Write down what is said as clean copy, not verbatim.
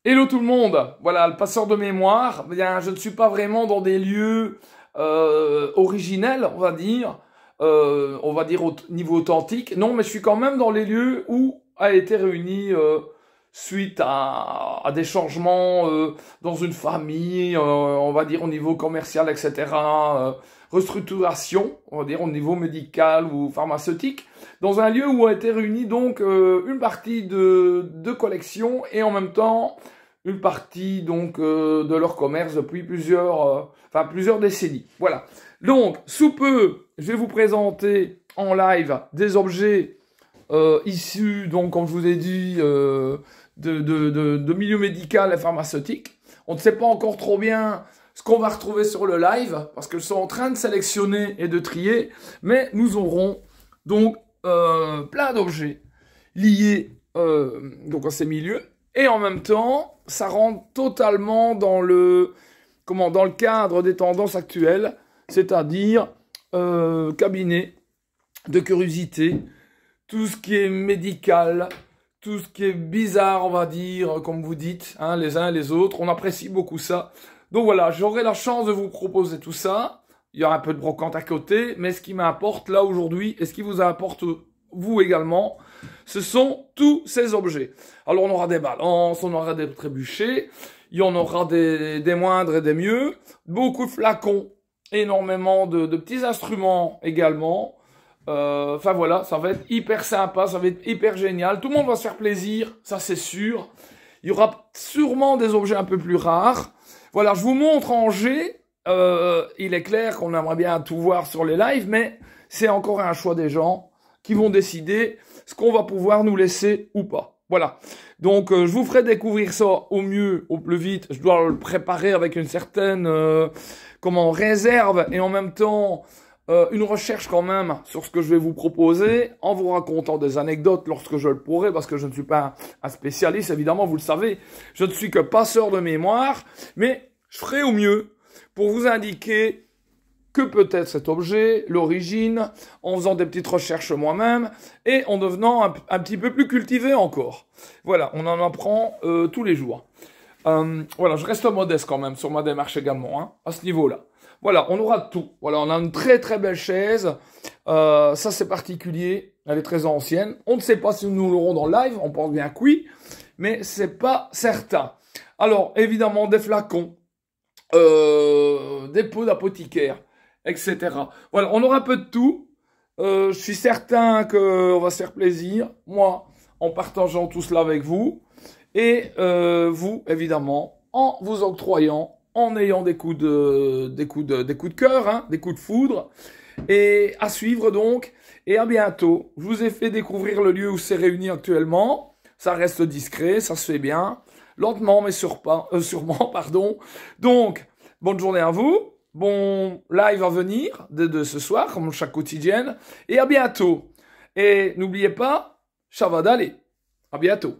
Hello tout le monde, voilà le passeur de mémoire. Bien, je ne suis pas vraiment dans des lieux originels, on va dire au niveau authentique. Non, mais je suis quand même dans les lieux où a été réuni suite à des changements dans une famille, on va dire au niveau commercial, etc. Restructuration, on va dire au niveau médical ou pharmaceutique, dans un lieu où a été réunie donc une partie de collection et en même temps une partie donc de leur commerce depuis plusieurs décennies. Voilà. Donc, sous peu, je vais vous présenter en live des objets issus, donc, comme je vous ai dit, de milieu médical et pharmaceutique. On ne sait pas encore trop bien ce qu'on va retrouver sur le live, parce que je suis en train de sélectionner et de trier, mais nous aurons donc plein d'objets liés donc à ces milieux, et en même temps, ça rentre totalement dans le cadre des tendances actuelles, c'est-à-dire cabinet de curiosité, tout ce qui est médical, tout ce qui est bizarre, on va dire, comme vous dites, hein, les uns et les autres. On apprécie beaucoup ça. Donc voilà, j'aurai la chance de vous proposer tout ça. Il y aura un peu de brocante à côté, mais ce qui m'importe là aujourd'hui, et ce qui vous importe vous également, ce sont tous ces objets. Alors on aura des balances, on aura des trébuchets, il y en aura des moindres et des mieux, beaucoup de flacons, énormément de petits instruments également. Enfin voilà, ça va être hyper sympa, ça va être hyper génial. Tout le monde va se faire plaisir, ça c'est sûr. Il y aura sûrement des objets un peu plus rares. Voilà, je vous montre en G. Il est clair qu'on aimerait bien tout voir sur les lives, mais c'est encore un choix des gens qui vont décider ce qu'on va pouvoir nous laisser ou pas. Voilà. Donc, je vous ferai découvrir ça au mieux, au plus vite. Je dois le préparer avec une certaine réserve et en même temps une recherche quand même sur ce que je vais vous proposer, en vous racontant des anecdotes lorsque je le pourrai, parce que je ne suis pas un spécialiste, évidemment, vous le savez. Je ne suis que passeur de mémoire, mais je ferai au mieux pour vous indiquer que peut être cet objet, l'origine, en faisant des petites recherches moi-même et en devenant un petit peu plus cultivé encore. Voilà, on en apprend tous les jours. Voilà, je reste modeste quand même sur ma démarche également, hein, à ce niveau-là. Voilà, on aura tout. Voilà, on a une très très belle chaise. Ça c'est particulier, elle est très ancienne. On ne sait pas si nous l'aurons dans le live, on pense bien que oui, mais c'est pas certain. Alors, évidemment, des flacons, des pots d'apothicaire, etc. Voilà, on aura un peu de tout. Je suis certain qu'on va se faire plaisir, moi, en partageant tout cela avec vous, et vous, évidemment, en vous octroyant, en ayant des coups de cœur, hein, des coups de foudre, et à suivre donc, et à bientôt. Je vous ai fait découvrir le lieu où c'est réuni actuellement, ça reste discret, ça se fait bien, lentement mais sûrement, pardon. Donc, bonne journée à vous. Bon live à venir de ce soir, comme chaque quotidienne. Et à bientôt. Et n'oubliez pas, ça va d'aller. À bientôt.